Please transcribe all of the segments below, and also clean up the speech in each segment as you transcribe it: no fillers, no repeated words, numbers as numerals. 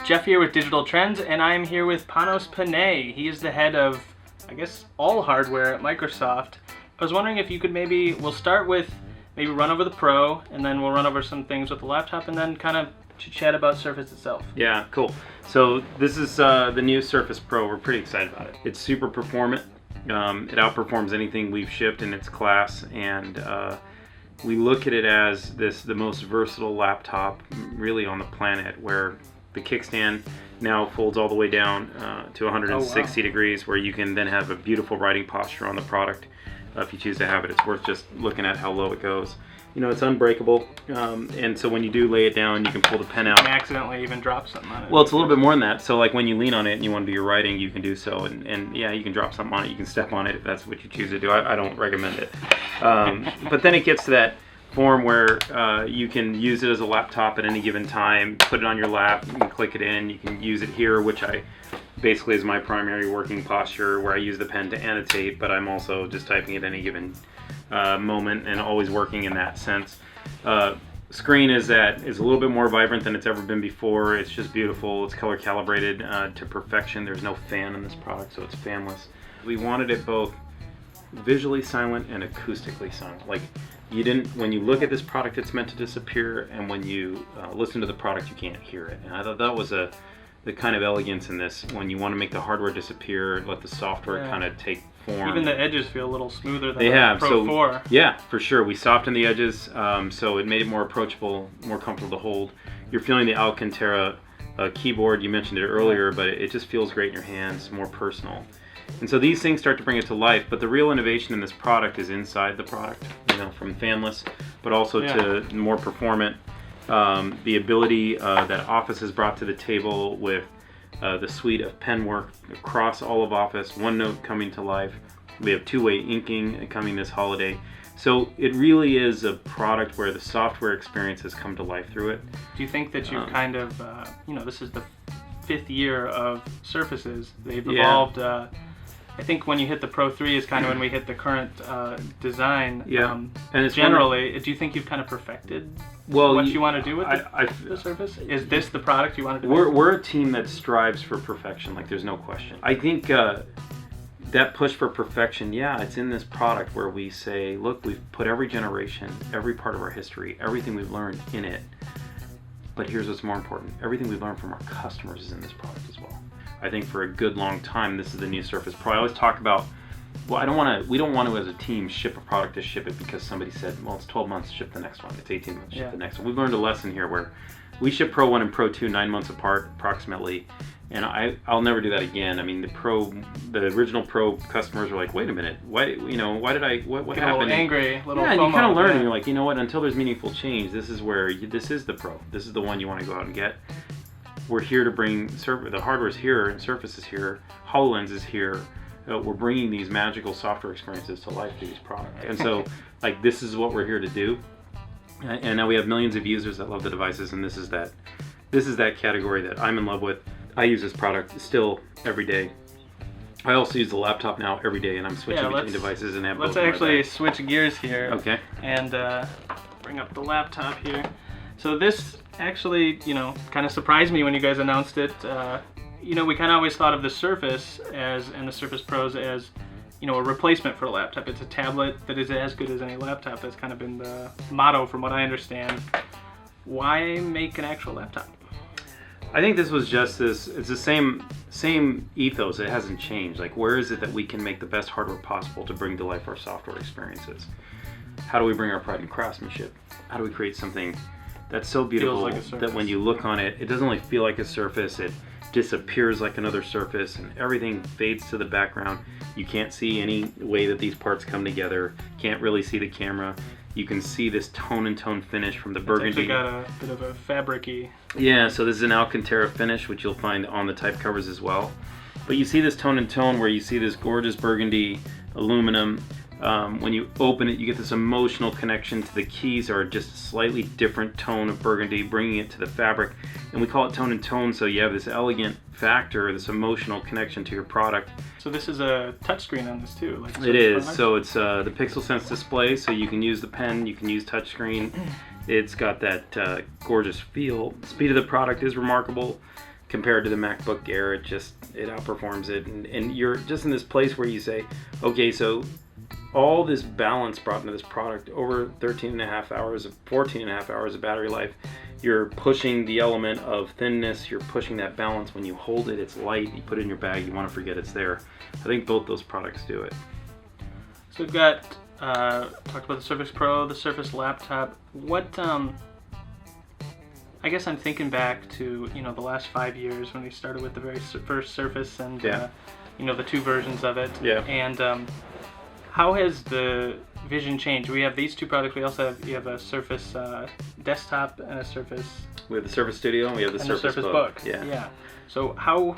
Jeff here with Digital Trends, and I'm here with Panos Panay. He is the head of, I guess, all hardware at Microsoft. I was wondering if you could we'll start with maybe run over the Pro, and then we'll run over some things with the laptop, and then kind of chat about Surface itself. Yeah, cool. So this is the new Surface Pro. We're pretty excited about it. It's super performant. It outperforms anything we've shipped in its class, and we look at it as the most versatile laptop really on the planet, where the kickstand now folds all the way down to 160 degrees, where you can then have a beautiful writing posture on the product. If you choose to have it, it's worth just looking at how low it goes. You know, it's unbreakable, and so when you do lay it down, you can pull the pen out. And accidentally even drop something on it. Well, it's a little bit more than that. So like when you lean on it and you want to do your writing, you can do so, and yeah, you can drop something on it, you can step on it if that's what you choose to do. I don't recommend it. But then it gets to that form where you can use it as a laptop at any given time, put it on your lap, you can click it in, you can use it here, which basically is my primary working posture, where I use the pen to annotate, but I'm also just typing at any given moment and always working in that sense. Screen is a little bit more vibrant than it's ever been before. It's just beautiful. It's color calibrated to perfection. There's no fan in this product, so it's fanless. We wanted it both visually silent and acoustically silent. Like, when you look at this product, it's meant to disappear, and when you listen to the product, you can't hear it. And I thought that was the kind of elegance in this, when you want to make the hardware disappear, let the software kind of take form. Even the edges feel a little smoother than the Pro 4. Yeah, for sure. We softened the edges, so it made it more approachable, more comfortable to hold. You're feeling the Alcantara keyboard. You mentioned it earlier, but it just feels great in your hands, more personal. And so these things start to bring it to life, but the real innovation in this product is inside the product, from fanless, but also to more performant. The ability that Office has brought to the table with the suite of pen work across all of Office, OneNote coming to life. We have two-way inking coming this holiday. So it really is a product where the software experience has come to life through it. Do you think that you've kind of, this is the 5th year of Surfaces. They've evolved. I think when you hit the Pro 3 is kind of when we hit the current design. Yeah. And it's generally, do you think you've kind of perfected what you want to do with the Surface? Is this the product you want to do? We're a team that strives for perfection. Like, there's no question. I think that push for perfection, it's in this product, where we say, look, we've put every generation, every part of our history, everything we've learned in it. But here's what's more important. Everything we've learned from our customers is in this product as well. I think for a good long time, this is the new Surface Pro. I always talk about, we don't want to as a team ship a product to ship it because somebody said, well, it's 12 months, ship the next one. It's 18 months, ship the next one. We've learned a lesson here where we ship Pro 1 and Pro 2 9 months apart approximately, and I'll never do that again. I mean, the original Pro customers were like, wait a minute, what happened? Get a little angry, and you kind of learn, and you're like, you know what, until there's meaningful change, this is the Pro. This is the one you want to go out and get. We're here to bring the hardware's here, and Surface is here, HoloLens is here. We're bringing these magical software experiences to life through these products, and so this is what we're here to do. And now we have millions of users that love the devices, and this is that category that I'm in love with. I use this product still every day. I also use the laptop now every day, and I'm switching between devices and have both. Let's actually switch gears here. Okay. And bring up the laptop here. So this actually, kind of surprised me when you guys announced it. We kind of always thought of the Surface and the Surface Pros as, a replacement for a laptop. It's a tablet that is as good as any laptop. That's kind of been the motto from what I understand. Why make an actual laptop? I think this was just it's the same ethos. It hasn't changed. Like, where is it that we can make the best hardware possible to bring to life our software experiences? How do we bring our pride in craftsmanship? How do we create something that's so beautiful that when you look on it, it doesn't only feel like a Surface, it disappears like another Surface, and everything fades to the background. You can't see any way that these parts come together. Can't really see the camera. You can see this tone and tone finish from the burgundy. It's actually got a bit of a fabric-y. Yeah, so this is an Alcantara finish, which you'll find on the type covers as well. But you see this tone and tone where you see this gorgeous burgundy aluminum. When you open it, you get this emotional connection to the keys, are just a slightly different tone of burgundy, bringing it to the fabric. And we call it tone and tone, so you have this elegant factor, this emotional connection to your product. So this is a touchscreen on this too? It is. So it's the Pixel Sense display, so you can use the pen, you can use touchscreen, It's got that gorgeous feel. Speed of the product is remarkable compared to the MacBook Air. It outperforms it, and you're just in this place where you say, okay, so all this balance brought into this product over 13 and a half hours, 14 and a half hours of battery life. You're pushing the element of thinness, you're pushing that balance. When you hold it, it's light, you put it in your bag, you want to forget it's there. I think both those products do it. So we've got, talked about the Surface Pro, the Surface Laptop. What, I guess I'm thinking back to, the last 5 years when we started with the very first Surface and, the 2 versions of it. Yeah. And how has the vision changed? We have these 2 products. We also have a Surface desktop and a Surface. We have the Surface Studio and we have the Surface Book. Yeah. So how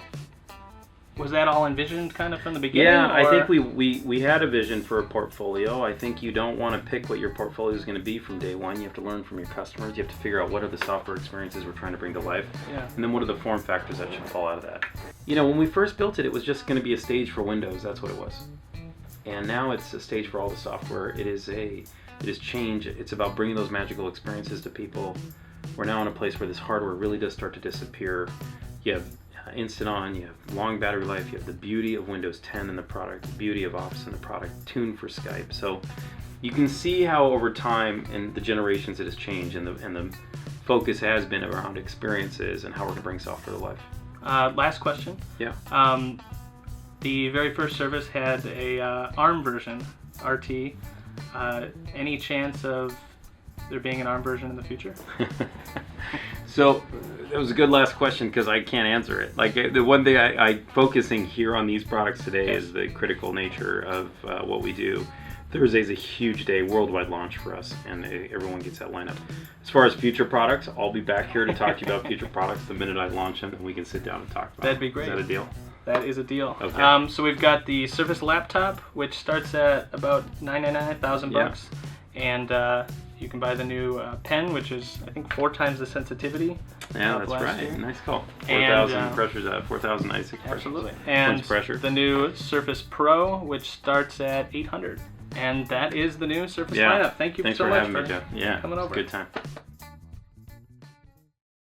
was that all envisioned kind of from the beginning? Yeah, I think we had a vision for a portfolio. I think you don't want to pick what your portfolio is going to be from day one. You have to learn from your customers. You have to figure out what are the software experiences we're trying to bring to life. Yeah. And then what are the form factors that should fall out of that. When we first built it, it was just going to be a stage for Windows. That's what it was. And now it's a stage for all the software. It is change. It's about bringing those magical experiences to people. We're now in a place where this hardware really does start to disappear. You have instant on, you have long battery life, you have the beauty of Windows 10 in the product, the beauty of Office in the product, tuned for Skype. So you can see how over time and the generations it has changed, and the focus has been around experiences and how we're going to bring software to life. Last question. Yeah. The very first Surface had a ARM version, RT. Any chance of there being an ARM version in the future? So that was a good last question because I can't answer it. Like the one thing I focusing here on these products today is the critical nature of what we do. Thursday's a huge day, worldwide launch for us, and everyone gets that lineup. As far as future products, I'll be back here to talk to you about future products the minute I launch them, and we can sit down and talk about That'd be great. Is that a deal? That is a deal. Okay. So we've got the Surface Laptop, which starts at about $999,000, and you can buy the new pen, which is I think 4 times the sensitivity. Yeah, that's last right. year. Nice call. 4,000 And, pressures, 4,096 pressures. Absolutely. And pressure. the new Surface Pro, which starts at $800. And that is the new Surface lineup. Thank you Thanks so for much having me, Jeff. Yeah, coming over. It's a good time.